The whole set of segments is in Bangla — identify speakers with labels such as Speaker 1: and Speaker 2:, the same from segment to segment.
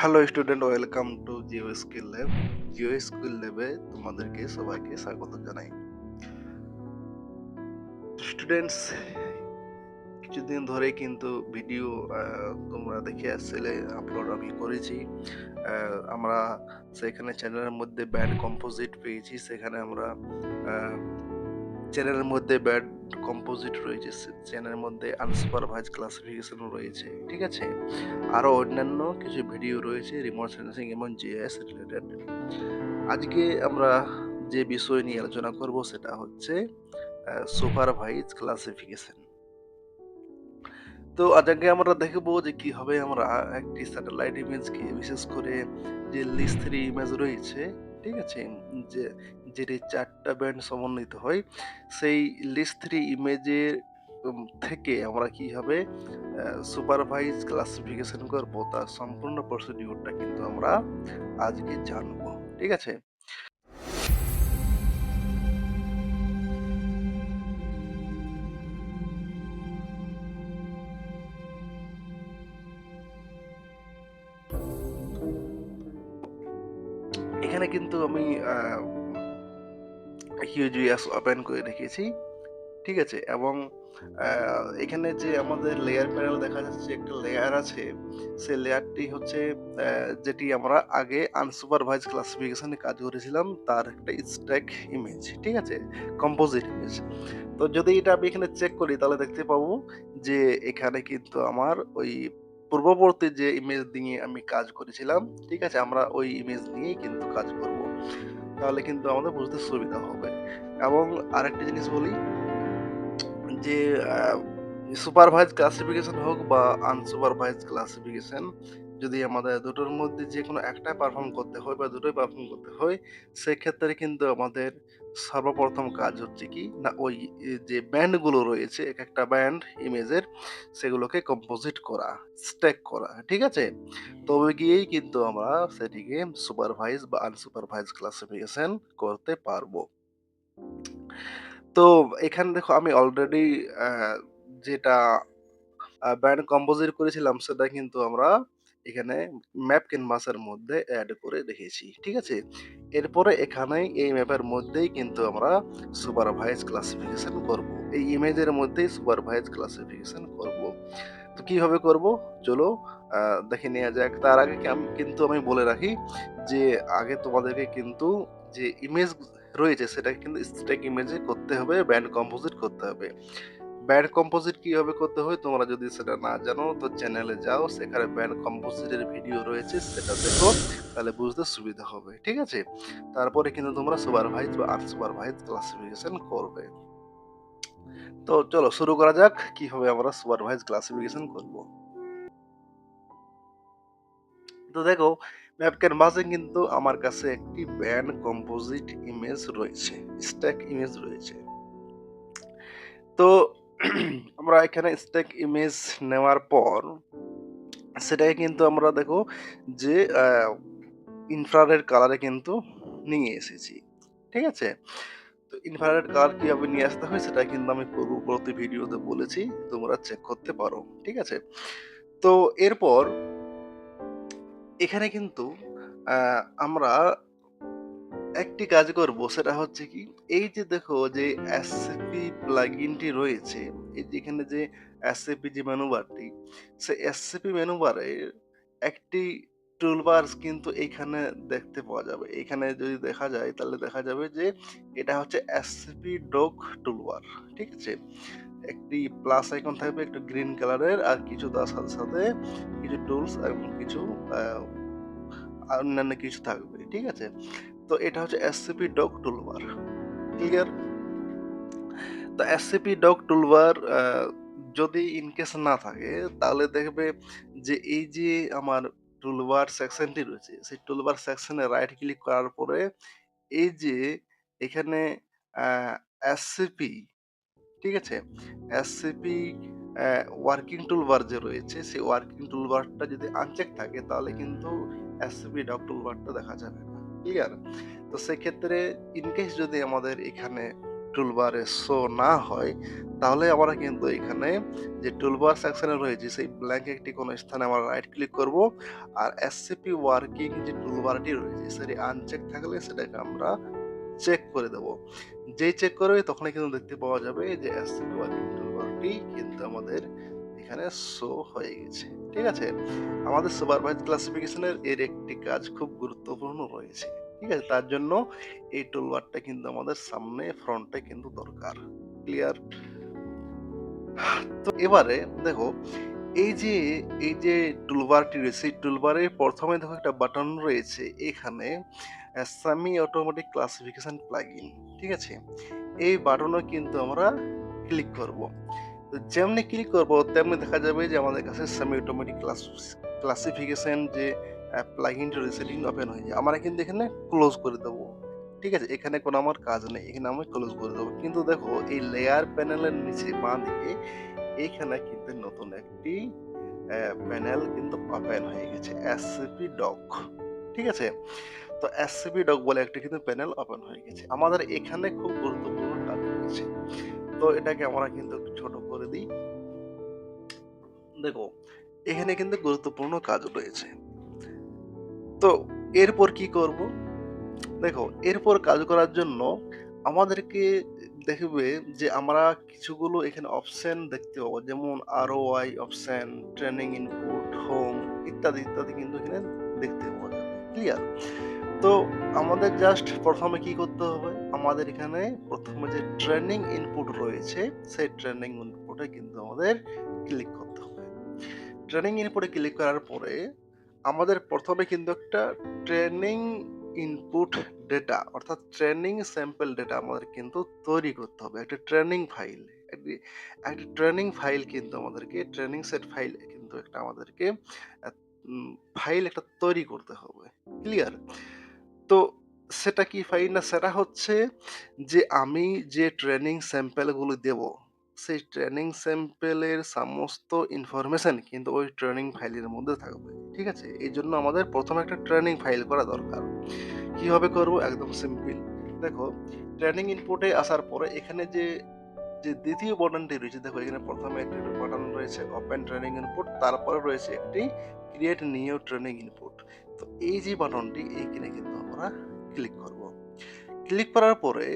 Speaker 1: Hello student, welcome to Jio skill lab. Jio skill ল্যাবে তোমাদেরকে সবাইকে স্বাগত জানাই। স্টুডেন্টস, কিছুদিন ধরে কিন্তু ভিডিও তোমরা দেখে আসছিলে, আপলোড আমি করেছি। আমরা সেখানে চ্যানেলের মধ্যে ব্যান্ড কম্পোজিট পেয়েছি। সেখানে আমরা চ্যানেলের মধ্যে ব্যান্ড কম্পোজিট রয়েছে, চ্যানেলের মধ্যে আনসুপারভাইজ ক্লাসিফিকেশন রয়েছে, ঠিক আছে। আরো অন্যান্য কিছু ভিডিও রয়েছে রিমোট সেন্সিং এবং জিএস রিলেটেড। আজকে আমরা যে বিষয় নিয়ে আলোচনা করব সেটা হচ্ছে সুপারভাইজ ক্লাসিফিকেশন। তো আজকে আমরা দেখবো যে কিভাবে আমরা একটি স্যাটেলাইট ইমেজকে, বিশেষ করে যে লিস্ট 3 ইমেজ রয়েছে, ঠিক আছে, যে যেটি 4টা ব্যান্ড সমন্বিত হয়, সেই লিস্ট 3 ইমেজের থেকে আমরা কিভাবে সুপারভাইজ ক্লাসিফিকেশন করব, তার সম্পূর্ণ প্রসিডিউরটা কিন্তু আমরা আজকে জানবো, ঠিক আছে। এখানে কিন্তু আমি হিউজিএস ওপেন করে রেখেছি, ঠিক আছে। এবং এখানে যে আমাদের লেয়ার প্যানেল দেখা যাচ্ছে, একটা লেয়ার আছে, সেই লেয়ারটি হচ্ছে যেটি আমরা আগে আনসুপারভাইজ ক্লাসিফিকেশনে কাজ করেছিলাম, তার একটা স্ট্যাক ইমেজ, ঠিক আছে, কম্পোজিট ইমেজ। তো যদি এটা আমি এখানে চেক করি তাহলে দেখতে পাবো যে এখানে কিন্তু আমার ওই পূর্ববর্তী যে ইমেজ নিয়ে আমি কাজ করেছিলাম, ঠিক আছে, আমরা ওই ইমেজ নিয়েই কিন্তু কাজ করব। তাহলে কিন্তু আমাদের বুঝতে সুবিধা হবে। এবং আরেকটা জিনিস বলি যে সুপারভাইজ ক্লাসিফিকেশন হোক বা আনসুপারভাইজ ক্লাসিফিকেশন, যদি আমাদের দুটোর মধ্যে যে কোনো একটা পারফর্ম করতে হয় বা দুটোই পারফর্ম করতে হয়, সেক্ষেত্রে কিন্তু আমাদের সর্বপ্রথম কাজ হচ্ছে কি না, ওই যে ব্যান্ডগুলো রয়েছে, এক একটা ব্যান্ড ইমেজের, সেগুলোকে কম্পোজিট করা, স্ট্যাক করা, ঠিক আছে। তবে গিয়েই কিন্তু আমরা সেটিকে সুপারভাইজ বা আনসুপারভাইজ ক্লাসিফিকেশন করতে পারবো। তো এখানে দেখো আমি অলরেডি যেটা ব্যান্ড কম্পোজিট করেছিলাম সেটা কিন্তু আমরা এখানে ম্যাপ ক্যানভাসের মধ্যে অ্যাড করে রেখেছি, ঠিক আছে। এরপরে এখানে এই ম্যাপের মধ্যেই কিন্তু আমরা সুপারভাইজ ক্লাসিফিকেশন করব, এই ইমেজের মধ্যেই সুপারভাইজ ক্লাসিফিকেশন করব। তো কিভাবে করব, চলো দেখে নেওয়া যাক। তার আগে কিন্তু আমি বলে রাখি যে আগে তোমাদেরকে কিন্তু যে ইমেজ রয়েছে সেটাকে কিন্তু স্ট্যাক ইমেজে করতে হবে, ব্যান্ড কম্পোজিট করতে হবে। ব্যান্ড কম্পোজিট কিভাবে করতে হয় তোমরা যদি সেটা না জানো তো চ্যানেলে যাও, সেখানে ব্যান্ড কম্পোজিটের ভিডিও রয়েছে, সেটা দেখো, তাহলে বুঝতে সুবিধা হবে, ঠিক আছে। তারপরে কিন্তু তোমরা সুপারভাইজ বা আনসুপারভাইজ ক্লাসিফিকেশন করবে। তো চলো শুরু করা যাক কিভাবে আমরা সুপারভাইজ ক্লাসিফিকেশন করব। তো দেখো, ম্যাপ ক্যানভাসে কিন্তু আমার কাছে একটি ব্যান্ড কম্পোজিট ইমেজ রয়েছে, স্ট্যাক ইমেজ রয়েছে। তো আমরা এখানে স্ট্যাক ইমেজ নেওয়ার পর সেটাকে কিন্তু আমরা দেখো যে ইনফ্রারেড কালারে কিন্তু নিয়ে এসেছি, ঠিক আছে। তো ইনফ্রারেড কালার কিভাবে নিয়ে আসতে হয় সেটা কিন্তু আমি পূর্ববর্তী ভিডিওতে বলেছি, তোমরা চেক করতে পারো, ঠিক আছে। তো এরপর এখানে কিন্তু আমরা একটি কাজ করব, সেটা হচ্ছে কি, এই যে দেখো যে এসসিপি প্লাগইনটি রয়েছে, এই যে এখানে যে এসসিপি যে মেনু বারটি, সে এসসিপি মেনু বারের একটি টুলবারস কিন্তু এইখানে দেখতে পাওয়া যাবে। এখানে যদি দেখা যায় তাহলে দেখা যাবে যে এটা হচ্ছে এসসিপি ডক টুলবার, ঠিক আছে। একটি প্লাস আইকন থাকবে একটু গ্রিন কালারের, আর কিছু তার সাথে সাথে কিছু টুলস এবং কিছু আহ, অন্যান্য কিছু থাকবে, ঠিক আছে। তো এটা হচ্ছে এসসিপি ডক টুলবার, ক্লিয়ার। তো এসসিপি ডক টুলবার যদি ইনকেস না থাকে তাহলে দেখবে যে এই যে আমার টুলবার সেকশনটি রয়েছে, সেই টুলবার সেকশনে রাইট ক্লিক করার পরে এই যে এখানে এসসিপি, ঠিক আছে, এসসিপি ওয়ার্কিং টুলবার যে রয়েছে, সেই ওয়ার্কিং টুলবারটা যদি আনচেক থাকে তাহলে কিন্তু এসসিপি ডক টুলবারটা দেখা যাবে না, ক্লিয়ার। তো সেক্ষেত্রে ইনকেস যদি আমাদের এখানে টুলবারে শো না হয়, তাহলে আমরা কিন্তু এখানে যে টুলবার সেকশনে রয়েছে সেই ব্ল্যাঙ্ক একটি কোনো স্থানে আমরা রাইট ক্লিক করব। আর এসসিপি ওয়ার্কিং যে টুলবারটি রয়েছে সেটি আনচেক থাকলে সেটাকে আমরা চেক করে দেব। যেই চেক করবে তখনই কিন্তু দেখতে পাওয়া যাবে যে এসসিপি ওয়ার্কিং টুলবারটি কিন্তু আমাদের এখানে শো হয়ে গেছে। ঠিক আছে? আমাদের সুপারভাইজড ক্লাসিফিকেশনের এর একটি কাজ খুব গুরুত্বপূর্ণ রয়েছে। ঠিক আছে? তার জন্য এই টুলবারটা কিন্তু আমাদের সামনে ফ্রন্টে কিন্তু দরকার। ক্লিয়ার? তো এবারে দেখো এই যে এই যে টুলবারটি রয়েছে এই টুলবারে প্রথমে দেখো একটা বাটন রয়েছে এখানে সেমি অটোমেটিক ক্লাসিফিকেশন প্লাগইন। ঠিক আছে? এই বাটনে কিন্তু আমরা ক্লিক করব। তো যেমনি ক্লিক করব তেমনি দেখা যাবে যে আমাদের কাছে সেমি অটোমেটিক ক্লাসিফিকেশন যে প্লাগইনটা রয়েছে সেটি ওপেন হয়ে যায়। আমরা কিন্তু এখানে ক্লোজ করে দেবো। ঠিক আছে? এখানে কোনো আমার কাজ নেই। এখানে আমি ক্লোজ করে দেবো। কিন্তু দেখো এই লেয়ার প্যানেলের নিচে বাঁ দিকে এইখানে কিন্তু নতুন একটি প্যানেল কিন্তু ওপেন হয়ে গেছে এসসিপি ডক। ঠিক আছে? তো এসসিপি ডক বলে একটা কিন্তু প্যানেল ওপেন হয়ে গেছে। আমাদের এখানে খুব গুরুত্বপূর্ণ কাজ রয়েছে। তো এটাকে আমরা কিন্তু একটু ছোট করে দিই। দেখো এখানে কিন্তু গুরুত্বপূর্ণ কাজ রয়েছে। তো এরপর কি করব? দেখো এরপর কাজ করার জন্য আমাদেরকে দেখবে যে আমরা কিছুগুলো এখানে অপশন দেখতে পাবো, যেমন ROI option, training input, home ইত্যাদি ইত্যাদি কিন্তু এখানে দেখতে পাওয়া যাবে। ক্লিয়ার? তো আমাদের জাস্ট প্রথমে কি করতে হবে, আমাদের এখানে প্রথমে যে ট্রেনিং ইনপুট রয়েছে সেই ট্রেনিং ইনপুটে কিন্তু আমাদের ক্লিক করতে হবে। ট্রেনিং ইনপুটে ক্লিক করার পরে আমাদের প্রথমে কিন্তু একটা ট্রেনিং ইনপুট ডেটা অর্থাৎ ট্রেনিং স্যাম্পল ডেটা আমাদের কিন্তু তৈরি করতে হবে। একটা ট্রেনিং ফাইল, একটি একটা ট্রেনিং ফাইল কিন্তু আমাদেরকে ট্রেনিং সেট ফাইল কিন্তু একটা আমাদেরকে আহ, ফাইল একটা তৈরি করতে হবে। ক্লিয়ার? তো সেটা কি ফাইল না, সেটা হচ্ছে যে আমি যে ট্রেনিং স্যাম্পল গুলো দেব সেই ট্রেনিং স্যাম্পেলের সমস্ত ইনফরমেশন কিন্তু ওই ট্রেনিং ফাইলের মধ্যে থাকবে। ঠিক আছে? এই জন্য আমাদের প্রথমে একটা ট্রেনিং ফাইল করা দরকার। কিভাবে করব? একদম সিম্পল। দেখো ট্রেনিং ইনপুটে আসার পরে এখানে যে যে দ্বিতীয় বাটনটি রয়েছে, দেখো এখানে প্রথমে একটি বাটন রয়েছে ওপেন ট্রেনিং ইনপুট, তারপরে রয়েছে একটি ক্রিয়েট নিউ ট্রেনিং ইনপুট। তো এই যে বাটনটি এইখানে কিন্তু আমরা ক্লিক করব। ক্লিক করার পরে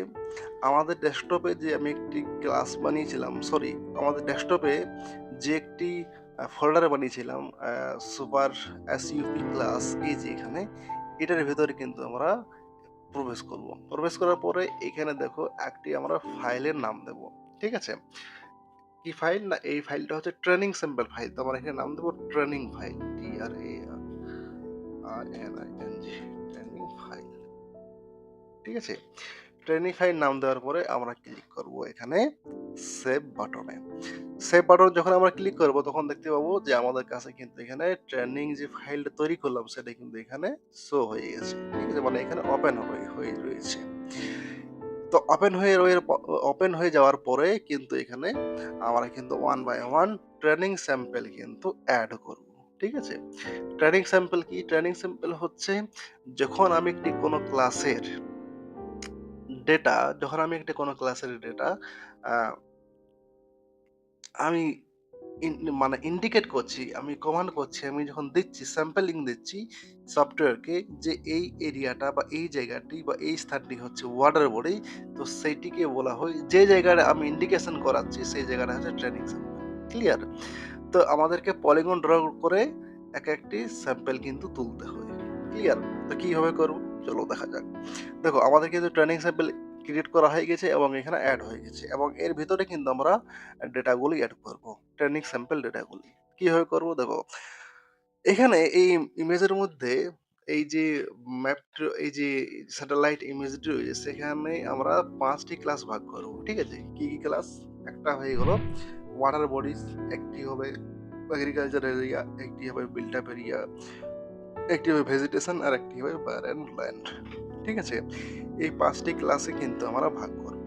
Speaker 1: আমাদের ডেস্কটপে যে আমি একটি ক্লাস বানিয়েছিলাম, সরি আমাদের ডেস্কটপে যে একটি ফোল্ডার বানিয়েছিলাম সুপার এসইউপি ক্লাস, এই যে এখানে এটার ভেতরে কিন্তু আমরা প্রবেশ করব। প্রবেশ করার পরে এখানে দেখো একটি আমরা ফাইলের নাম দেব। ঠিক আছে? কি ফাইল না, এই ফাইলটা হচ্ছে ট্রেনিং স্যাম্পল ফাইল। তো আমরা এখানে নাম দেব training file, TRANING training file. ঠিক আছে? ট্রেনিং ফাইল নাম দেওয়ার পরে আমরা ক্লিক করব এখানে সেভ বাটনে। সেভ বাটন যখন আমরা ক্লিক করব তখন দেখতে পাবো যে আমাদের কাছে কিন্তু এখানে ট্রেনিং যে ফাইলটা তৈরি করলাম সেটা কিন্তু এখানে শো হয়ে গেছে। ঠিক আছে? মানে এখানে ওপেন হয়ে রয়েছে। তো ওপেন হয়ে যাওয়ার পরে কিন্তু এখানে আমরা কিন্তু one by one training sample কিন্তু অ্যাড করব। ঠিক আছে? ট্রেনিং স্যাম্পল কি? ট্রেনিং স্যাম্পল হচ্ছে যখন আমি একটি কোনো ক্লাসের ডেটা, যখন আমি একটা কোনো ক্লাসের ডেটা আহ, আমি মানে ইন্ডিকেট করছি, আমি কমান্ড করছি, আমি যখন দিচ্ছি স্যাম্পলিং দিচ্ছি সফটওয়্যারকে যে এই এরিয়াটা বা এই জায়গাটি বা এই স্থানটি হচ্ছে ওয়াটার বডি, তো সেইটিকে বলা হয়, যে জায়গাটা আমি ইন্ডিকেশন করাচ্ছি সেই জায়গাটা হচ্ছে ট্রেনিং স্যাম্পল। ক্লিয়ার? তো আমাদেরকে পলিগন ড্র করে এক একটি স্যাম্পল কিন্তু তুলতে হয়। ক্লিয়ার? তো কিভাবে করব চলো দেখা যাক। দেখো আমাদের কিন্তু ট্রেনিং স্যাম্পল ক্রিয়েট করা হয়ে গেছে এবং এখানে অ্যাড হয়ে গেছে এবং এর ভিতরে কিন্তু আমরা ডেটাগুলি অ্যাড করব, ট্রেনিং স্যাম্পল ডেটাগুলি। কিভাবে করব দেখো, এখানে এই ইমেজের মধ্যে এই যে ম্যাপ, এই যে স্যাটেলাইট ইমেজটি রয়েছে সেখানে আমরা ৫টি ক্লাস ভাগ করব। ঠিক আছে? কি কি ক্লাস? একটা হয়ে গেল ওয়াটার বডিজ, একটি হবে এগ্রিকালচার এরিয়া, একটি হবে বিল্ট আপ এরিয়া, একটি হবে ভেজিটেশন আর একটি হবে বারেন ল্যান্ড। ঠিক আছে? এই ৫টি ক্লাসে কিন্তু আমরা ভাগ করব।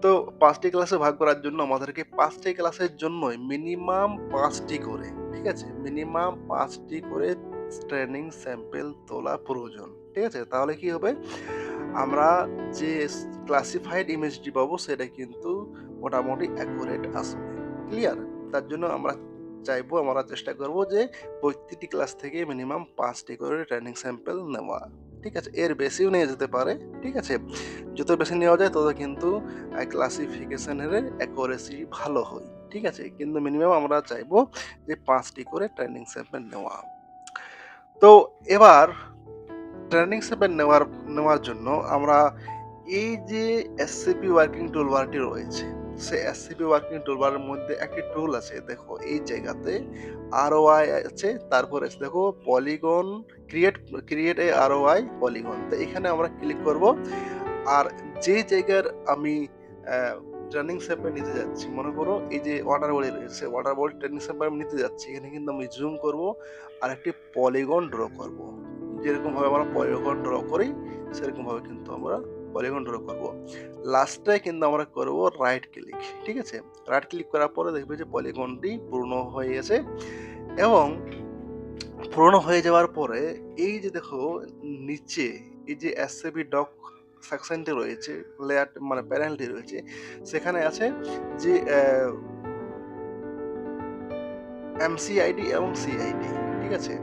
Speaker 1: তো ৫টি ক্লাসে ভাগ করার জন্য আমাদেরকে ৫টি ক্লাসের জন্যই মিনিমাম ৫টি করে, ঠিক আছে? মিনিমাম ৫টি করে ট্রেনিং স্যাম্পল তোলা প্রয়োজন। ঠিক আছে? তাহলে কি হবে? আমরা যে ক্লাসিফাইড ইমেজটি পাবো সেটা কিন্তু মোটামুটি অ্যাকুরেট আসবে। ক্লিয়ার? তার জন্য আমরা চেষ্টা করব যে প্রত্যেকটি ক্লাস থেকে মিনিমাম ৫ টি করে ট্রেনিং স্যাম্পল নেওয়া। ঠিক আছে? এর বেশিও নেওয়া যেতে পারে। ঠিক আছে? যত বেশি নেওয়া যায় তত কিন্তু ক্লাসিফিকেশনের অ্যাকুরেসি ভালো হয়। ঠিক আছে? কিন্তু মিনিমাম আমরা চাইবো যে ৫ টি করে ট্রেনিং স্যাম্পল নেওয়া। তো এবার ট্রেনিং স্যাম্পল নেওয়ার জন্য আমরা এই যে এসসিপি ওয়ার্কিং টুলবারটি রয়েছে, সেই এসসিপি ওয়ার্কিং টুলবারের মধ্যে একটি টুল আছে। দেখো এই জায়গাতে আরওআই আছে, তারপরে আছে দেখো polygon, create create a ROI polygon. তো এখানে আমরা ক্লিক করব। আর যে জায়গার আমি ট্রেনিং স্যাম্পল নিতে যাচ্ছি, মনে করো এই যে ওয়াটার বডি রয়েছে, ওয়াটার বডি ট্রেনিং স্যাম্পল আমি নিতে যাচ্ছি, এখানে কিন্তু আমি জুম করব আর একটি পলিগন ড্র করব। যেরকম ভাবে আমরা পলিগন ড্র করি সেরকম ভাবে কিন্তু আমরা পলিগন ড্র করব। লাস্টে কিন্তু আমরা করব রাইট ক্লিক। ঠিক আছে? রাইট ক্লিক করার পরে দেখবে যে পলিগনটি পূর্ণ হয়ে গেছে এবং পূর্ণ হয়ে যাওয়ার পরে এই যে দেখো নিচে এই যে এসসিপি ডক সেকশনটি রয়েছে, লেয়ার মানে প্যানেলটি রয়েছে, সেখানে আছে যে এমসিআইডি এবং সিআইডি। ঠিক আছে?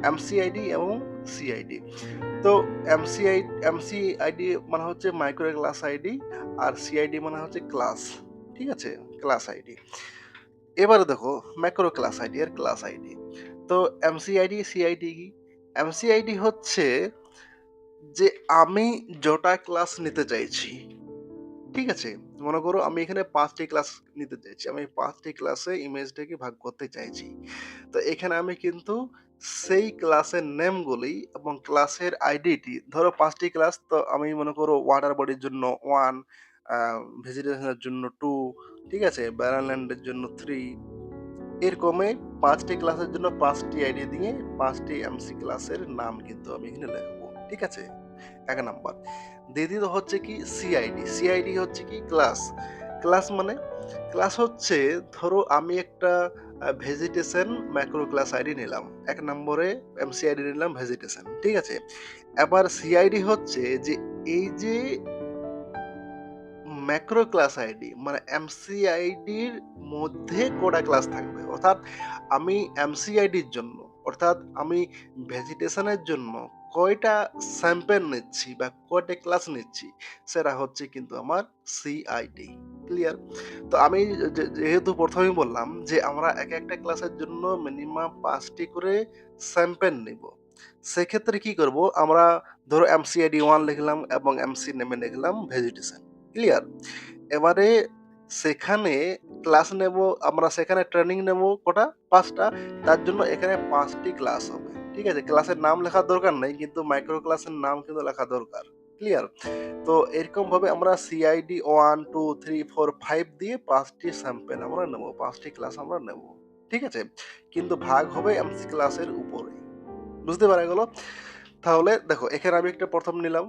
Speaker 1: এমসিআইডি এবং সিআইডি। তো এমসিআইডি মানে হচ্ছে মাইক্রো ক্লাস আইডি আর সিআইডি মানে হচ্ছে ক্লাস। ঠিক আছে? Class ID. এবারে দেখো ম্যাক্রো ক্লাস আইডি আর ক্লাস আইডি। তো এমসিআইডি সিআইডি কি? এমসিআইডি হচ্ছে যে আমি যটা ক্লাস নিতে চাইছি, ঠিক আছে? মনে করো আমি এখানে ৫ টি ক্লাস নিতে চাইছি। আমি ৫ টি ক্লাসে ইমেজটাকে ভাগ করতে চাইছি। তো এখানে আমি কিন্তু সেই ক্লাসের নেমগুলি এবং ক্লাসের আইডিটি ধরো ৫ টি ক্লাস, তো আমি মনে করো ওয়াটার বডির জন্য ১, আ ভেজিটেশনের জন্য ২, ঠিক আছে? ব্যারাল্যান্ডের জন্য ৩, এরকমই ৫ টি ক্লাসের জন্য ৫ টি আইডি দিয়ে ৫ টি এমসি ক্লাসের নাম কিন্তু আমি এখানে লিখবো। ঠিক আছে? ১ নাম্বার। দ্বিতীয়ত হচ্ছে কি সিআইডি। সিআইডি হচ্ছে কি ক্লাস। ক্লাস মানে ক্লাস হচ্ছে ধরো আমি একটা ভেজিটেশন ম্যাক্রো ক্লাস আইডি নিলাম। ১ নম্বরে এমসিআইডি নিলাম ভেজিটেশন। ঠিক আছে? এবার সিআইডি হচ্ছে যে এই যে ম্যাক্রো ক্লাস আইডি মানে এমসিআইডির মধ্যে কটা ক্লাস থাকবে। অর্থাৎ আমি এমসিআইডির জন্য অর্থাৎ আমি ভেজিটেশনের জন্য কয়টা স্যাম্পল নিচ্ছি বা কয়টা ক্লাস নিচ্ছি সেটা হচ্ছে কিন্তু আমার সিআইডি। ক্লিয়ার? তো আমি যেহেতু প্রথমেই বললাম যে আমরা একটা ক্লাসের জন্য মিনিমাম ৫ টি করে স্যাম্পল নিব। সেক্ষেত্রে কি করব? আমরা ধরো এমসিআইডি 1 লিখলাম এবং এমসি নেমে লিখলাম ভেজিটেশন। ক্লিয়ার? এবারে সেখানে ক্লাস নেব, আমরা সেখানে ট্রেনিং নেব কটা? ৫ টা। তার জন্য এখানে ৫ টি ক্লাস হবে। ঠিক আছে? ক্লাসের নাম লেখার দরকার নেই, কিন্তু মাইক্রো ক্লাসের নাম কিন্তু লেখা দরকার। ক্লিয়ার? তো এরকমভাবে আমরা সিআইডি 1, 2, 3, 4, 5 দিয়ে ৫ টি স্যাম্পল আমরা নেব। ৫ টি ক্লাস আমরা নেব। ঠিক আছে? কিন্তু ভাগ হবে এমসি ক্লাসের উপরে। বুঝতে পারা গেল? তাহলে দেখো এখানে আমি একটা ১ম নিলাম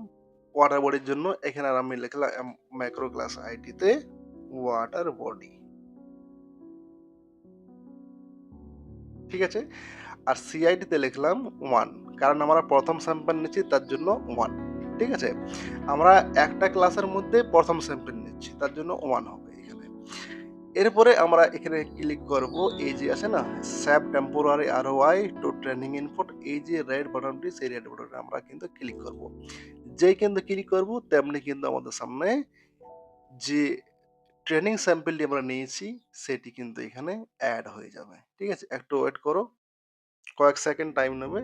Speaker 1: ওয়াটার বডির জন্য। এখানে আর আমি লিখলাম মাইক্রো ক্লাস আইডিতে ওয়াটার বডি। ঠিক আছে? আর সিআইডি তে লিখলাম 1, কারণ আমরা ১ম স্যাম্পল নিচ্ছি তার জন্য 1। ঠিক আছে? আমরা একটা ক্লাসের মধ্যে ১ম স্যাম্পল নিচ্ছি তার জন্য 1 হবে এখানে। এরপরে আমরা এখানে ক্লিক করব, এই যে আছে না save temporary ROI to training input, এই যে রেড বাটনটি, সেই রেড বাটনে আমরা কিন্তু ক্লিক করব। যেই কিন্তু ক্লিক করব তেমনি কিন্তু আমাদের সামনে যে ট্রেনিং স্যাম্পলটি আমরা নিয়েছি সেটি কিন্তু এখানে এড হয়ে যাবে। ঠিক আছে? একটু ওয়েট করো। কয়েক সেকেন্ড টাইম নেবে,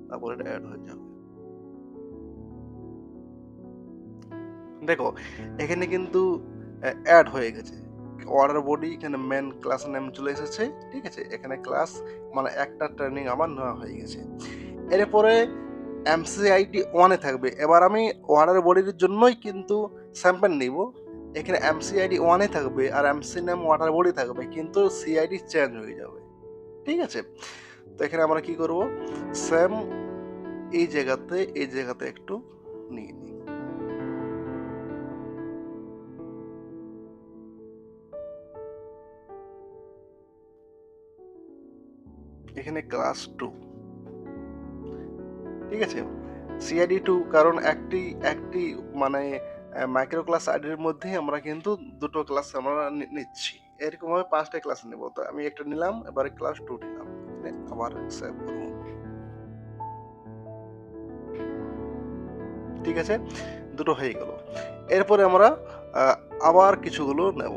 Speaker 1: তারপর এটা এড হয়ে যাবে। দেখো এখানে কিন্তু এড হয়ে গেছে। অর্ডার বডি এখানে মেন ক্লাস নেম চলে এসেছে। ঠিক আছে? এখানে ক্লাস মানে একটা ট্রেনিং আমার নেওয়া হয়ে গেছে। এরপরে এমসিআইডি 1 এ থাকবে। এবার আমি অর্ডার বডির জন্যই কিন্তু স্যাম্পল নিব। এখানে এমসিআইডি 1 এ থাকবে আর এমসি নেম ওয়াটার বডি থাকবে, কিন্তু সিআইডি চেঞ্জ হয়ে যাবে। ঠিক আছে? তো এখানে আমরা কি করব? সেম এই জায়গাতে একটু নিয়ে নিই। এখানে ক্লাস 2। ঠিক আছে? সিআইডি 2 কারণ একটি একটি মানে মাইক্রো ক্লাস আইডির মধ্যেই আমরা কিন্তু ২ টো ক্লাস আমরা নিচ্ছি। এরকমভাবে ৫ টা ক্লাস নেব। তো আমি একটা নিলাম, এবারে ক্লাস 2 নিলাম। আবার সেভ করব। ঠিক আছে? দুটো হয়ে গেল। এরপরে আমরা আ আবার কিছুগুলো নেব।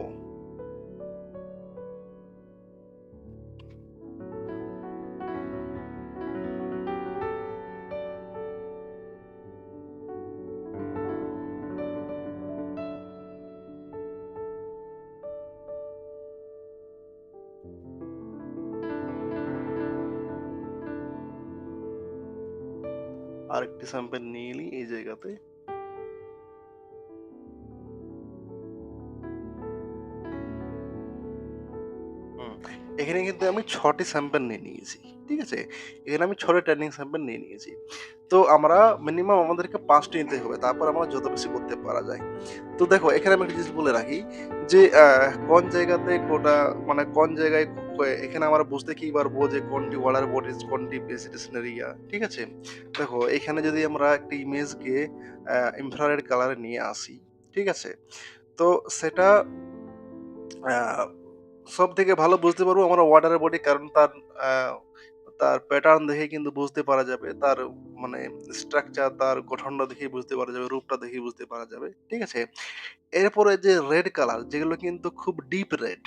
Speaker 1: আরেকটি স্যাম্পল নিয়ে নিই এই জায়গাতে। হুম, এখানে কিন্তু আমি ৬ টি স্যাম্পল নিয়ে নিয়েছি। ঠিক আছে? এখানে আমি ৬ টা ট্রেনিং স্যাম্পল নিয়ে নিয়েছি। তো আমরা মিনিমাম আমাদেরকে ৫ টি নিতে হবে। তারপর আমরা যত বেশি করতে পারা যায়। তো দেখো এখানে আমি একটা জিনিস বলে রাখি যে কোন জায়গাতে কোটা মানে কোন জায়গায় এখানে আমরা বুঝতে কি পারবো যে কোনটি ওয়াটার বডিজ, কোনটি ভেজিটেশন এরিয়া। ঠিক আছে? দেখো এখানে যদি আমরা একটা ইমেজকে ইনফ্রারেড কালারে নিয়ে আসি। ঠিক আছে? তো সেটা আ সবথেকে ভালো বুঝতে পারবো আমরা ওয়াটার বডি কারণ আ তার প্যাটার্ন দেখেই কিন্তু বুঝতে পারা যাবে। তার মানে স্ট্রাকচার, তার গঠনটা দেখেই বুঝতে পারা যাবে, রূপটা দেখেই বুঝতে পারা যাবে। ঠিক আছে? এরপরে যে রেড কালার যেগুলো কিন্তু খুব ডিপ রেড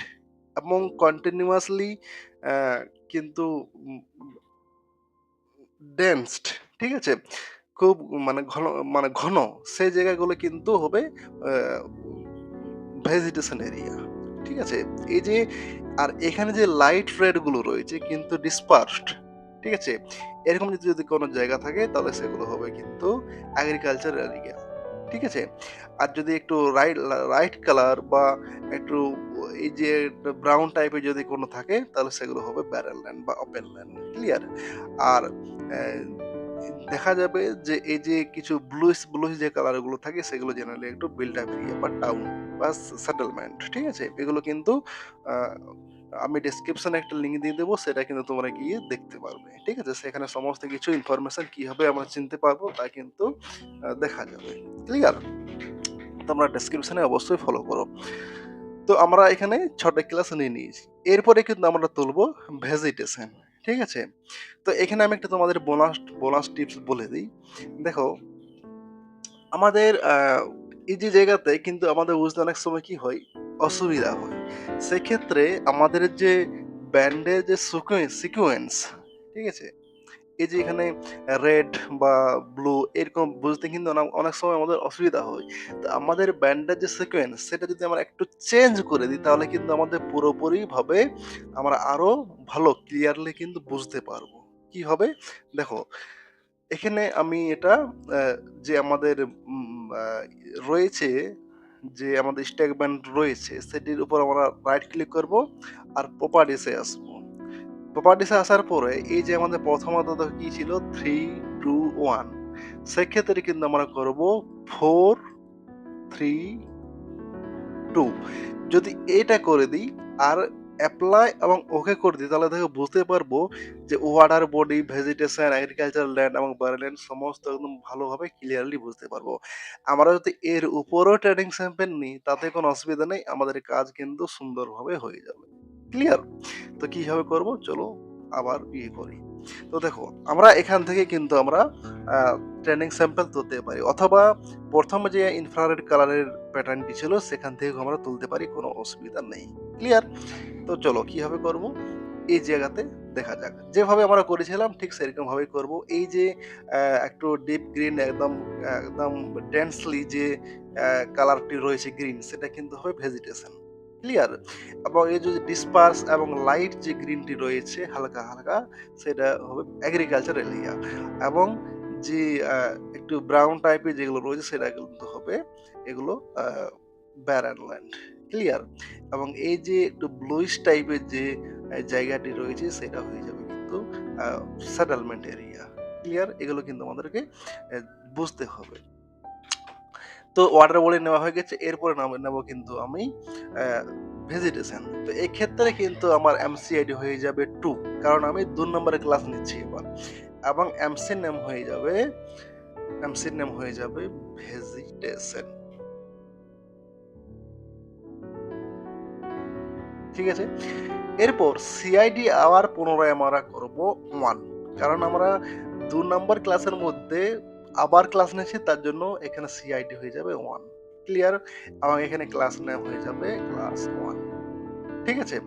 Speaker 1: এবং কন্টিনিউয়াসলি আ কিন্তু উম ডেন্সড, ঠিক আছে? খুব মানে ঘন সেই জায়গাগুলো কিন্তু হবে আ ভেজিটেশন এরিয়া। ঠিক আছে? এই যে আর এখানে যে লাইট রেড গুলো রয়েছে কিন্তু ডিসপার্সড। ঠিক আছে? এরকম যদি কোনো জায়গা থাকে তাহলে সেগুলো হবে কিন্তু এগ্রিকালচার এরিয়া। ঠিক আছে? আর যদি একটু রাইট কালার বা একটু এই যে ব্রাউন টাইপের যদি কোনো থাকে তাহলে সেগুলো হবে ব্যারেল ল্যান্ড বা ওপেন ল্যান্ড। ক্লিয়ার? আর অ্যা দেখা যাবে যে এই যে কিছু ব্লুইশ যে কালার গুলো থাকে সেগুলো জেনারেলি একটু বিল্ড আপ এরিয়া বা টাউন বা সেটেলমেন্ট। ঠিক আছে? এগুলো কিন্তু আ আমি ডেসক্রিপশনে একটা লিংক দিয়ে দেবো সেটা কিন্তু তোমরা গিয়ে দেখতে পারবে। ঠিক আছে? সেখানে সমস্ত কিছু ইনফরমেশন কিভাবে আমরা চিনতে পারবো তা কিন্তু দেখা যাবে। ক্লিয়ার? তোমরা ডেসক্রিপশনে অবশ্যই ফলো করো। তো আমরা এখানে ৬ টা ক্লাস নিয়ে নিয়েছি। এরপরে কিন্তু আমরা তুলবো ভেজিটেশন। ঠিক আছে? তো এখানে আমি একটা তোমাদের বোনাস টিপস বলে দিই। দেখো আমাদের এই যে জায়গাতে কিন্তু আমাদের বুঝতে অনেক সময় কি হয়? অসুবিধা হয়। সেক্ষেত্রে আমাদের যে ব্যান্ডের যে সিকোয়েন্স, ঠিক আছে? এই যে এখানে রেড বা ব্লু এরকম বুঝতে কিন্তু অনেক সময় আমাদের অসুবিধা হয়। তো আমাদের ব্যান্ডের যে সিকোয়েন্স সেটা যদি আমরা একটু চেঞ্জ করে দিই তাহলে কিন্তু আমাদের পুরোপুরিভাবে আমরা আরো ভালো ক্লিয়ারলি কিন্তু বুঝতে পারবো। কি হবে? দেখো এখানে আমি এটা আ যে আমাদের আ রয়েছে, যে আমাদের স্ট্যাক ব্যান্ড রয়েছে সেটির উপর আমরা রাইট ক্লিক করব আর প্রপার্টিস এ আসবো। প্রপার্টিস এ আসার পরে এই যে আমাদের প্রথমত কি ছিল 3, 2, 1 সেক্ষেত্রে কিন্তু আমরা করব 4, 3, 2 যদি এটা করে দিই আর এপ্লাই এবং ওকে করে দিই তাহলে দেখো বুঝতে পারবো যে water body, vegetation, agricultural land এবং বায়োল্যান্ড সমস্ত একদম ভালোভাবে ক্লিয়ারলি বুঝতে পারবো। আমরা যদি এর উপরেও ট্রেনিং স্যাম্পল নিই তাতে কোনো অসুবিধা নেই। আমাদের কাজ কিন্তু সুন্দরভাবে হয়ে যাবে। ক্লিয়ার? তো কিভাবে করব চলো আবার করি। তো দেখো আমরা এখান থেকে কিন্তু আমরা ট্রেনিং স্যাম্পল তুলতে পারি অথবা ১ম যে ইনফ্রারেড কালারের প্যাটার্নটি ছিল সেখান থেকেও আমরা তুলতে পারি কোনো অসুবিধা নেই। ক্লিয়ার? তো চলো কিভাবে করব? এই জায়গাতে দেখা যাক। যেভাবে আমরা করেছিলাম ঠিক সেরকম ভাবেই করব। এই যে একটু ডিপ গ্রিন একদম ডেন্সলি যে কালারটি রয়েছে গ্রিন সেটা কিন্তু হবে ভেজিটেশন। ক্লিয়ার? এবং এই যে ডিসপার্স এবং লাইট যে গ্রিনটি রয়েছে হালকা, হালকা সেটা হবে এগ্রিকালচার এরিয়া এবং যে আ একটু ব্রাউন টাইপের যেগুলো রয়েছে সেটা কিন্তু হবে এগুলো আ ব্যারন ল্যান্ড। ক্লিয়ার? এবং এই যে একটু ব্লুইশ টাইপের যে জায়গাটি রয়েছে সেটা হয়ে যাবে কিন্তু আ সেটেলমেন্ট এরিয়া। ক্লিয়ার? এগুলো কিন্তু আমাদেরকে এ বুঝতে হবে। তো ওয়াটার বডি নেওয়া হয়ে গেছে। এরপরে নেব কিন্তু আমি অ্যা ভেজিটেশন। তো এক্ষেত্রে কিন্তু আমার এমসিআইডি হয়ে যাবে 2 কারণ আমি ২ নম্বরের ক্লাস নিচ্ছি এবার। এবং এমসি নেম হয়ে যাবে এমসির নাম হয়ে যাবে ভেজিটেশন। ঠিক আছে? এরপর সিআইডি আবার পুনরায় আমরা করব 1, কারণ আমরা ২ নাম্বার ক্লাসের মধ্যে আবার ক্লাস নিয়েছি, তার জন্য এখানে সিআইডি হয়ে যাবে 1। ক্লিয়ার? এবং এখানে ক্লাস নেম হয়ে যাবে ক্লাস 1। ঠিক আছে?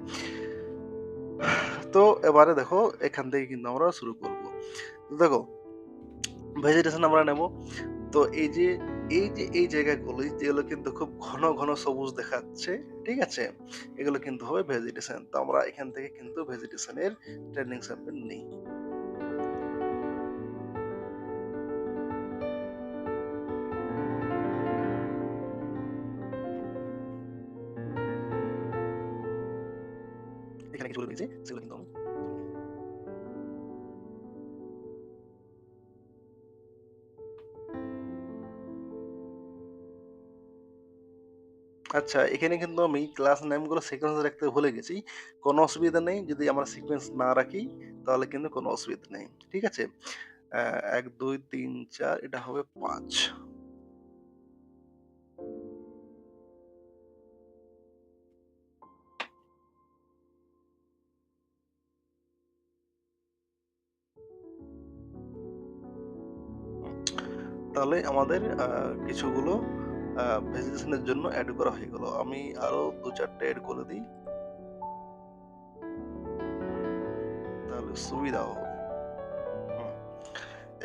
Speaker 1: তো এবারে দেখো এখান থেকে কিন্তু আমরা শুরু করব। দেখো ভেজিটেশন আমরা নেব। তো এই যে এই জায়গাগুলো যেগুলো কিন্তু খুব ঘন ঘন সবুজ দেখাচ্ছে, ঠিক আছে? এগুলো কিন্তু হবে ভেজিটেশন। তো আমরা এখান থেকে কিন্তু ভেজিটেশনের ট্রেনিং স্যাম্পল নিই। এখানে কিছু রয়েছে সেগুলো কিন্তু আমি আচ্ছা, এখানে কিন্তু আমি ক্লাস নেমগুলো সিকোয়েন্স রাখতে ভুলে গেছি। কোনো অসুবিধা নেই। যদি আমরা সিকোয়েন্স না রাখি তাহলে কিন্তু কোনো অসুবিধা নেই। ঠিক আছে? ১, ২, ৩, ৪ এটা হবে ৫। তাহলে আমাদের কিছুগুলো ভেজিটেশন এর জন্য এড করা হয়ে গেল। আমি আরো ২-৪ টা এড করে দিই। তাহলে সুবিধা হবে। হুম।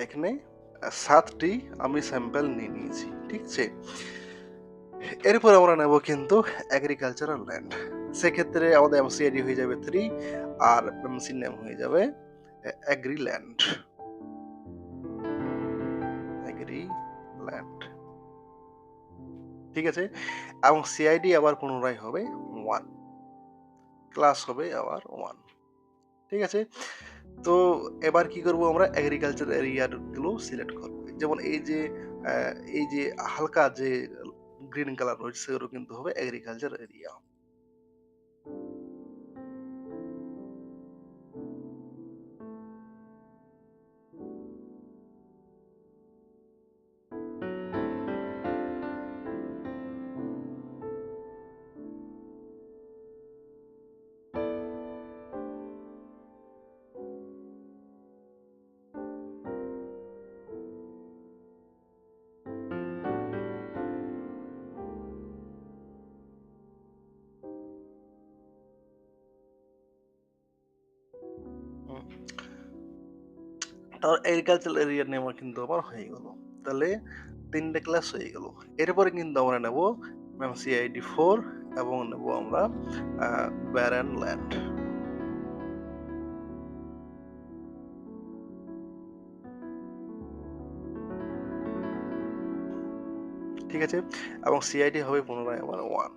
Speaker 1: এখানে ৭ টি আমি স্যাম্পল নিয়ে নিয়েছি। ঠিক আছে? এরপর আমরা নেব কিন্তু এগ্রিকালচারাল ল্যান্ড। সেক্ষেত্রে আমাদের এমসিআইডি হয়ে যাবে ৩ আর এমসির নাম হয়ে যাবে এগ্রি ল্যান্ড। Agri land. ঠিক আছে? এবং সিআইডি আবার পুনরায় হবে 1। ক্লাস হবে আবার 1। ঠিক আছে? তো এবার কি করব আমরা এগ্রিকালচার এরিয়ার গুলো সিলেক্ট করব। যেমন এই যে হালকা যে গ্রিন কালার রয়েছে সেগুলো কিন্তু হবে এগ্রিকালচার এরিয়া। হুম। তাহলে এগ্রিকালচারাল এরিয়ার নেওয়া কিন্তু আমার হয়ে গেল। তাহলে ৩ টে ক্লাস হয়ে গেল। এরপরে কিন্তু আমরা নেব সিআইডি 4 এবং নেব আমরা আ ব্যারেন ল্যান্ড। ঠিক আছে? এবং সিআইডি হবে পুনরায় আমার 1।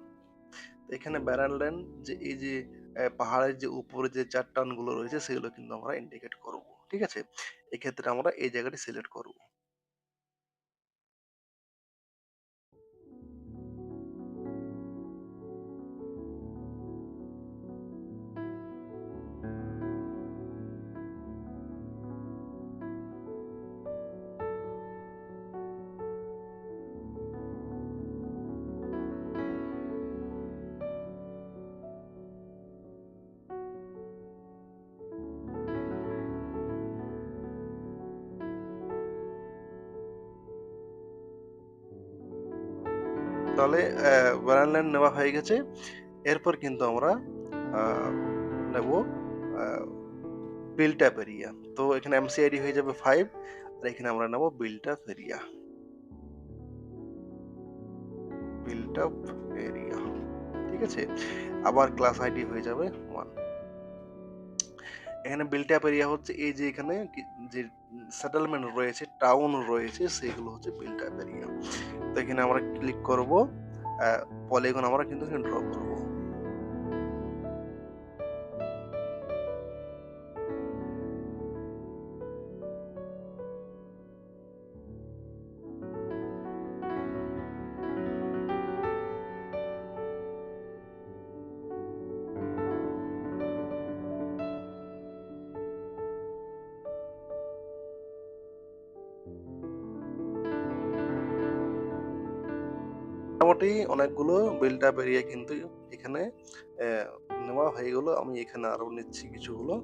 Speaker 1: এখানে ব্যারান ল্যান্ড যে এই যে পাহাড়ের যে উপরে যে ৪ টানগুলো রয়েছে সেগুলো কিন্তু আমরা ইন্ডিকেট করব। ঠিক আছে? এক্ষেত্রে আমরা এই জায়গাটি সিলেক্ট করব। তাহলে ব্যারান ল্যান্ড নেওয়া হয়ে গেছে। এরপর কিন্তু আমরা আ নেব আ বিল্ট আপ এরিয়া। তো এখানে এমসিআইডি হয়ে যাবে 5 আর এখানে আমরা নেব built up area. Built up area. ঠিক আছে? আবার ক্লাস আইডি হয়ে যাবে 1। এখানে বিল্ট আপ এরিয়া হচ্ছে এই যে এখানে যে সেটেলমেন্ট রয়েছে, টাউন রয়েছে সেগুলো হচ্ছে বিল্ট আপ এরিয়া। তো এখানে আমরা ক্লিক করব। পলিগন আমরা কিন্তু এখানে ড্র করব। মোটামুটি অনেকগুলো বিল্ড আপ এরিয়া কিন্তু এখানে নেওয়া হয়ে গেল। আমি এখানে আরো নিচ্ছি কিছুগুলো।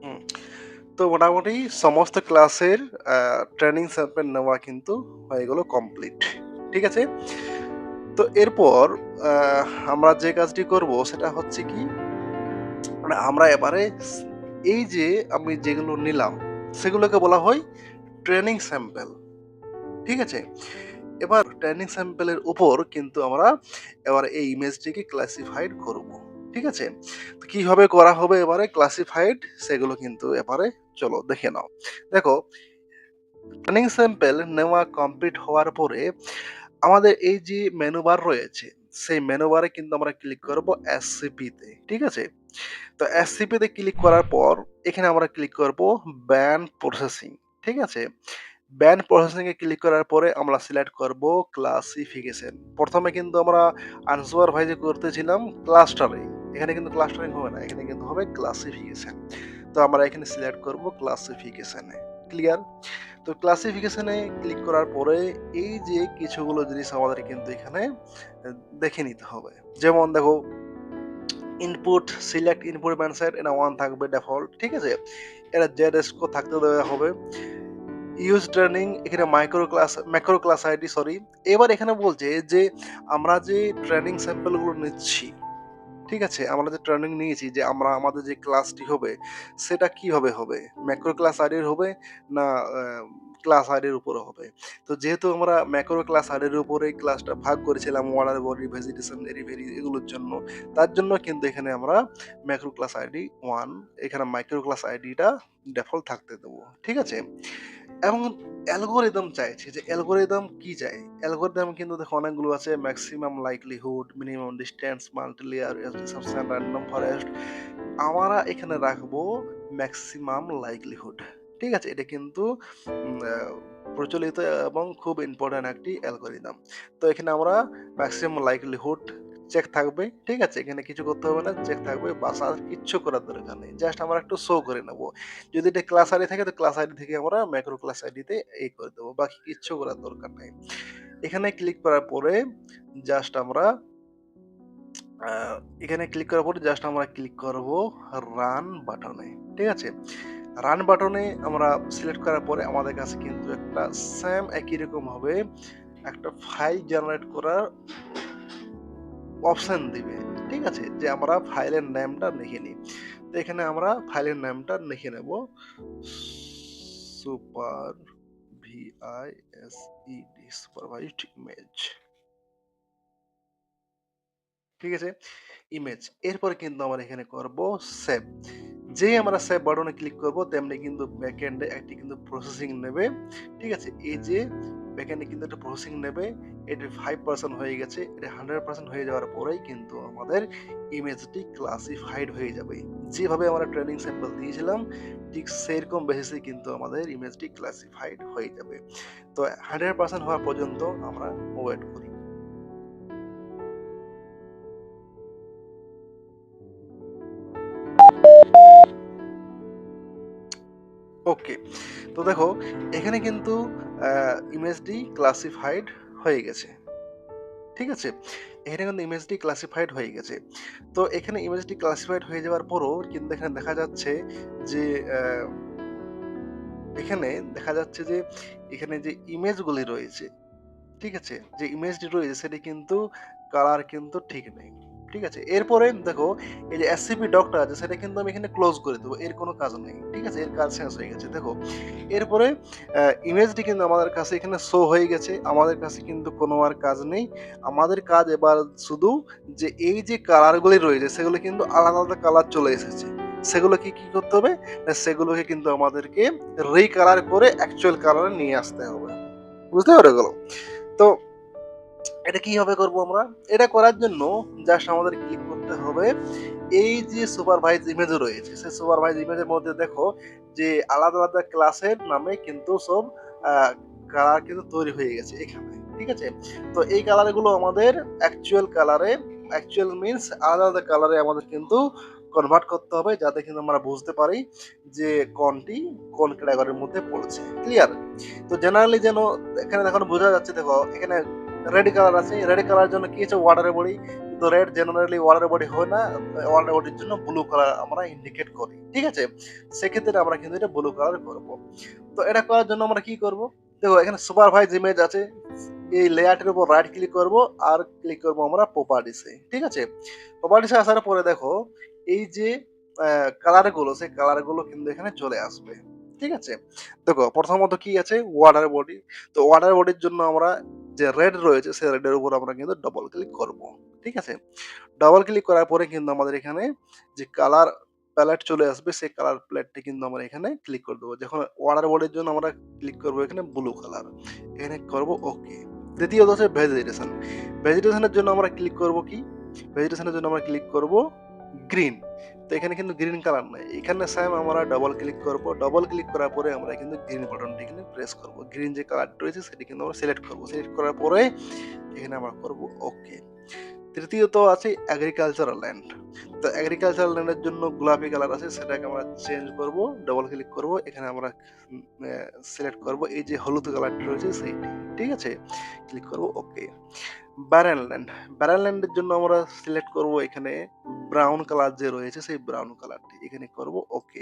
Speaker 1: হুম। তো মোটামুটি সমস্ত ক্লাসের ট্রেনিং স্যাম্পল নেওয়া কিন্তু হয়ে গেল কমপ্লিট। ঠিক আছে? তো এরপর আমরা যে কাজটি করব সেটা হচ্ছে কি, মানে আমরা এবারে এই যে আমি যেগুলো নিলাম সেগুলোকে বলা হয় ট্রেনিং স্যাম্পল। ঠিক আছে? এবার ট্রেনিং স্যাম্পলের উপর কিন্তু আমরা এবার এই ইমেজটিকে ক্লাসিফাইড করব। ঠিক আছে? তো কিভাবে করা হবে এবারে ক্লাসিফাইড, সেগুলো কিন্তু এবারে চলো দেখে নাও। দেখো, ট্রেনিং স্যাম্পল নেওয়া কমপ্লিট হওয়ার পরে আমাদের এই যে মেনু বার রয়েছে, সেই মেনু বারে কিন্তু আমরা ক্লিক করব এসসিপি তে। ঠিক আছে? তো এসসিপি তে ক্লিক করার পর এখানে আমরা ক্লিক করব ব্যান্ড প্রসেসিং। ঠিক আছে? ব্যান্ড প্রসেসিং এ ক্লিক করার পরে আমরা সিলেক্ট করব ক্লাসিফিকেশন। প্রথমে কিন্তু আমরা আনসুপারভাইজ করতেছিলাম ক্লাস্টারিং। এখানে কিন্তু ক্লাস্টারিং হবে না, এখানে কিন্তু হবে ক্লাসিফিকেশন। তো আমরা এখানে সিলেক্ট করব ক্লাসিফিকেশনে। ক্লিয়ার? তো ক্লাসিফিকেশনে ক্লিক করার পরে এই যে কিছুগুলো জিনিস আমাদের কিন্তু এখানে দেখে নিতে হবে। যেমন দেখো, input select input band side এটা 1 থাকবে ডিফল্ট। ঠিক আছে? এটা জেড স্কোর থাকতে দেওয়া হবে। ইউজ ট্রেনিং এখানে ম্যাক্রো ক্লাস আইডি সরি। এবার এখানে বলছে যে আমরা যে ট্রেনিং স্যাম্পল গুলো নিচ্ছি, ঠিক আছে? আমরা যে ট্রেনিং নিয়েছি যে আমরা আমাদের যে ক্লাসটি হবে সেটা কিভাবে হবে? ম্যাক্রো ক্লাস আইডির হবে না ক্লাস আইডির উপরে হবে? তো যেহেতু আমরা ম্যাক্রো ক্লাস আইডির উপরেই ক্লাসটা ভাগ করেছিলাম ওয়ার্ডার বডি, ভেজিটেশন, এরিভেরি এগুলোর জন্য। তার জন্য কিন্তু এখানে আমরা ম্যাক্রো ক্লাস আইডি 1 এখানে মাইক্রো ক্লাস আইডিটা ডিফল্ট থাকতে দেবো। ঠিক আছে? এবং অ্যালগরিদম চাইছে যে অ্যালগরিদম কি চাই? অ্যালগরিদম কিন্তু দেখো অনেকগুলো আছে, maximum likelihood, minimum distance, multilayer, সাবস্ট্যান্ড, random forest. আমরা এখানে রাখবো ম্যাক্সিমাম লাইকলিহুড। ঠিক আছে? এটা কিন্তু প্রচলিত এবং খুব ইম্পর্টেন্ট একটি অ্যালগরিদম। তো এখানে আমরা ম্যাক্সিমাম লাইকলিহুড চেক থাকবে। ঠিক আছে? এখানে কিছু করতে হবে না, চেক থাকবে, বাস আর কিচ্ছু করার দরকার নেই। জাস্ট আমরা একটু শো করে নেব। যদি এটা ক্লাস আইডি থাকে তো ক্লাস আইডি থেকে আমরা ম্যাক্রো ক্লাস আইডিতে করে দেবো। বাকি কিচ্ছু করার দরকার নাই। এখানে ক্লিক করার পরে জাস্ট আমরা আ এখানে ক্লিক করার পরে জাস্ট আমরা ক্লিক করব রান বাটনে। ঠিক আছে? রান বাটনে আমরা সিলেক্ট করার পরে আমাদের কাছে কিন্তু একটা সেম একই রকম ভাবে একটা ফাইল জেনারেট করার অপশন দিবে। ঠিক আছে? যে আমরা ফাইলের নামটা লিখে নিই। তো এখানে আমরা ফাইলের নামটা লিখে নেব সুপার ভিআইএসইডি সুপারভাইজড ইমেজ। ঠিক আছে? ইমেজ। এরপরে কিন্তু আমরা এখানে করব সেভ। যেই আমরা সেভ বাটনে ক্লিক করব তেমনি কিন্তু ব্যাকএন্ডে একটি কিন্তু প্রসেসিং নেবে। ঠিক আছে? এই যে ব্যাকএন্ডে কিন্তু একটা প্রসেসিং নেবে। এটা 5% হয়ে গেছে। এটা 100% হয়ে যাওয়ার পরেই কিন্তু আমাদের ইমেজটি ক্লাসিফাইড হয়ে যাবে। যেভাবে আমরা ট্রেনিং স্যাম্পল দিয়েছিলাম ঠিক সেরকম বেসিসে কিন্তু আমাদের ইমেজটি ক্লাসিফাইড হয়ে যাবে। তো 100% হওয়া পর্যন্ত আমরা ওয়েট করি। ওকে। তো দেখো, এখানে কিন্তু ইমেজটি ক্লাসিফাইড হয়ে গেছে। ঠিক আছে? এখানে কিন্তু ইমেজটি ক্লাসিফাইড হয়ে গেছে। তো এখানে ইমেজটি ক্লাসিফাইড হয়ে যাওয়ার পরও কিন্তু এখানে দেখা যাচ্ছে যে এখানে দেখা যাচ্ছে যে এখানে যে ইমেজগুলি রয়েছে, ঠিক আছে? যে ইমেজটি রয়েছে সেটি কিন্তু কালার কিন্তু ঠিক নেই। ঠিক আছে? এরপরে দেখো, এই যে এসসিপি ডকটা আছে সেটা কিন্তু আমি এখানে ক্লোজ করে দেব। এর কোনো কাজ নেই। ঠিক আছে? এর কাজ শেষ হয়ে গেছে। দেখো, এরপরে ইমেজটি কিন্তু আমাদের কাছে এখানে শো হয়ে গেছে। আমাদের কাছে কিন্তু কোনো আর কাজ নেই। আমাদের কাজ এবার শুধু যে এই যে কালারগুলি রয়েছে সেগুলো কিন্তু আলাদা, আলাদা কালার চলে এসেছে। সেগুলোকে কি করতে হবে? না সেগুলোকে কিন্তু আমাদেরকে রিকালার করে অ্যাকচুয়াল কালারে নিয়ে আসতে হবে। বুঝতে পেরে গেল? তো এটা কিভাবে করব আমরা? এটা করার জন্য জাস্ট আমাদের ক্লিক করতে হবে এই যে সুপারভাইজ ইমেজ রয়েছে, সেই সুপারভাইজ ইমেজের মধ্যে দেখো যে আলাদা, আলাদা ক্লাসের নামে কিন্তু সব আ কালার কিন্তু তৈরি হয়ে গেছে এখানে। ঠিক আছে? তো এই কালার গুলো আমাদের অ্যাকচুয়াল কালারে, অ্যাকচুয়াল মিনস আলাদা, আলাদা কালারে আমাদের কিন্তু কনভার্ট করতে হবে যাতে কিন্তু আমরা বুঝতে পারি যে কোনটি কোন ক্যাটাগরির মধ্যে পড়ছে। ক্লিয়ার? তো জেনারেলি যেন এখানে এখন বোঝা যাচ্ছে, দেখো এখানে রেড কালার আছে, রেড কালারের জন্য কি হচ্ছে ওয়াটার বডি, কিন্তু রেড জেনারেলি ওয়াটার বডি হয় না, ওয়াটার বডির জন্য ব্লু কালার আমরা ইন্ডিকেট করি। ঠিক আছে? সেক্ষেত্রে আমরা কিন্তু এটা ব্লু কালার করব। তো এটা করার জন্য আমরা কি করব? দেখো এখানে সুপারভাইজ ইমেজ আছে, এই লেয়ারটির উপর রাইট ক্লিক করব আর ক্লিক করব আমরা প্রপার্টিসে। ঠিক আছে? প্রপার্টিসে আসার পরে দেখো এই যে কালারগুলো, সেই কালারগুলো কিন্তু এখানে চলে আসবে। ঠিক আছে? দেখো প্রথমত কি আছে ওয়াটার বডি। তো ওয়াটার বডির জন্য আমরা যে রেড রয়েছে সেই রেডের উপর আমরা কিন্তু ডবল ক্লিক করব। ঠিক আছে? ডবল ক্লিক করার পরে কিন্তু আমাদের এখানে যে কালার প্যালেট চলে আসবে, সেই কালার প্যালেটটি কিন্তু আমরা এখানে ক্লিক করে দেবো। যখন ওয়াটার বডির জন্য আমরা ক্লিক করবো এখানে ব্লু কালার, এখানে করব ওকে। দ্বিতীয়ত হচ্ছে ভেজিটেশন। ভেজিটেশনের জন্য আমরা ক্লিক করব কি, ভেজিটেশনের জন্য আমরা ক্লিক করব গ্রিন। তো এখানে কিন্তু গ্রিন কালার নাই, এখানে সেম আমরা ডবল ক্লিক করব। ডবল ক্লিক করার পরে আমরা কিন্তু গ্রিন বাটনটি কিন্তু প্রেস করব। গ্রিন যে কালারটা রয়েছে সেটি কিন্তু আমরা সিলেক্ট করব। সিলেক্ট করার পরে এখানে আমরা করব ওকে। তৃতীয়ত আছে এগ্রিকালচারাল ল্যান্ড। তো এগ্রিকালচারাল ল্যান্ডের জন্য গোলাপি কালার আছে, সেটাকে আমরা চেঞ্জ করব। ডবল ক্লিক করব, এখানে আমরা সিলেক্ট করব এই যে হলুদ কালারটি রয়েছে সেইটি। ঠিক আছে? ক্লিক করব ওকে। ব্যারেন ল্যান্ড, ব্যারেন ল্যান্ডের জন্য আমরা সিলেক্ট করব এখানে ব্রাউন কালার যে রয়েছে সেই ব্রাউন কালারটি, এখানে করব ওকে।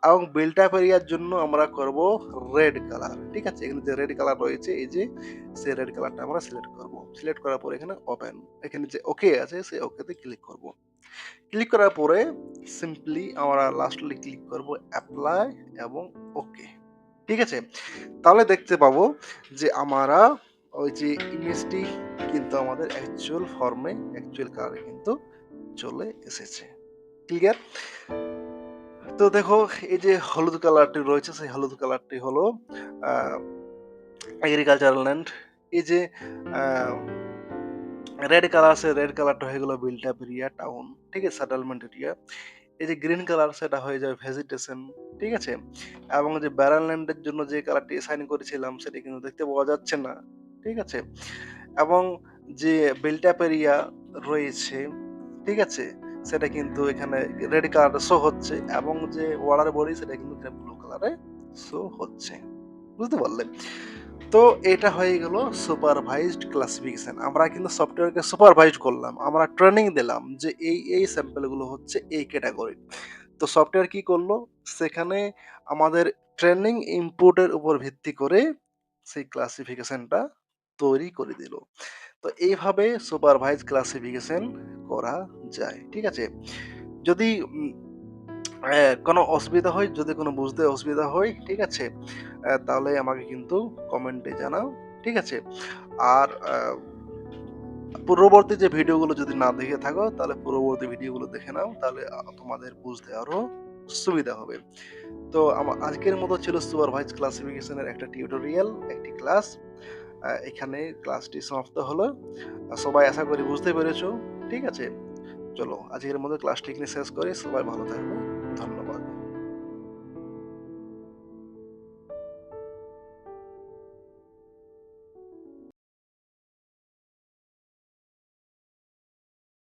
Speaker 1: এবং বিল্ট আপ এরিয়ার জন্য আমরা করব রেড কালার। ঠিক আছে? এখানে যে রেড কালার রয়েছে এই যে সেই রেড কালারটা আমরা সিলেক্ট করব। সিলেক্ট করার পর এখানে ওপেন, এখানে যে ওকে আছে সেই ওকেতে ক্লিক করব। ক্লিক করার পরে সিম্পলি আমরা লাস্টলি ক্লিক করব অ্যাপ্লাই এবং ওকে। ঠিক আছে? তাহলে দেখতে পাবো যে আমরা ওই যে ইমেজটি কিন্তু আমাদের অ্যাকচুয়াল ফর্মে অ্যাকচুয়াল কালারে কিন্তু চলে এসেছে। ক্লিয়ার? তো দেখো এই যে হলুদ কালারটি রয়েছে সেই হলুদ কালারটি হলো এগ্রিকালচারাল ল্যান্ড। এই যে রেড কালার আছে, রেড কালারটা হয়ে গেল বিল্ট আপ এরিয়া টাউন। ঠিক আছে? Settlement area. এই যে গ্রিন কালার সেটা হয়ে যাবে ভেজিটেশন। ঠিক আছে? এবং যে ব্যারেন ল্যান্ডের জন্য যে কালারটি অ্যাসাইন করেছিলাম সেটি কিন্তু দেখতে পাওয়া যাচ্ছে না। ঠিক আছে? এবং যে বিল্ট আপ এরিয়া রয়েছে, ঠিক আছে? সেটা কিন্তু এখানে রেড কালারে শো হচ্ছে এবং যে ওয়াটার বডি সেটা কিন্তু এখানে ব্লু কালারে শো হচ্ছে। বুঝতে পারলে? তো এটা হয়ে গেল সুপারভাইজড ক্লাসিফিকেশন। আমরা কিন্তু সফটওয়্যারকে সুপারভাইজড করলাম। আমরা ট্রেনিং দিলাম যে এই স্যাম্পল গুলো হচ্ছে এই ক্যাটাগরির। তো সফটওয়্যার কি করলো? সেখানে আমাদের ট্রেনিং ইনপুটের উপর ভিত্তি করে সেই ক্লাসিফিকেশনটা তৈরি করে দিল। তো এইভাবে সুপারভাইজ ক্লাসিফিকেশন করা যায়। ঠিক আছে? যদি কোনো অসুবিধা হয়, যদি কোনো বুঝতে অসুবিধা হয়, ঠিক আছে? তাহলে আমাকে কিন্তু কমেন্টে জানাও। ঠিক আছে? আর পূর্ববর্তী যে ভিডিওগুলো যদি না দেখে থাকো তাহলে পূর্ববর্তী ভিডিওগুলো দেখে নাও, তাহলে তোমাদের বুঝতে আরো সুবিধা হবে। তো আজকের মতো ছিল সুপারভাইজ ক্লাসিফিকেশনের একটা টিউটোরিয়াল, একটি ক্লাস। এখানে ক্লাসটি সমাপ্ত হলো। সবাই আশা করি বুঝতে পেরেছো। ঠিক আছে? চলো আজকের মতো ক্লাসটি এখানে শেষ করি। সবাই ভালো থাকবে। ধন্যবাদ।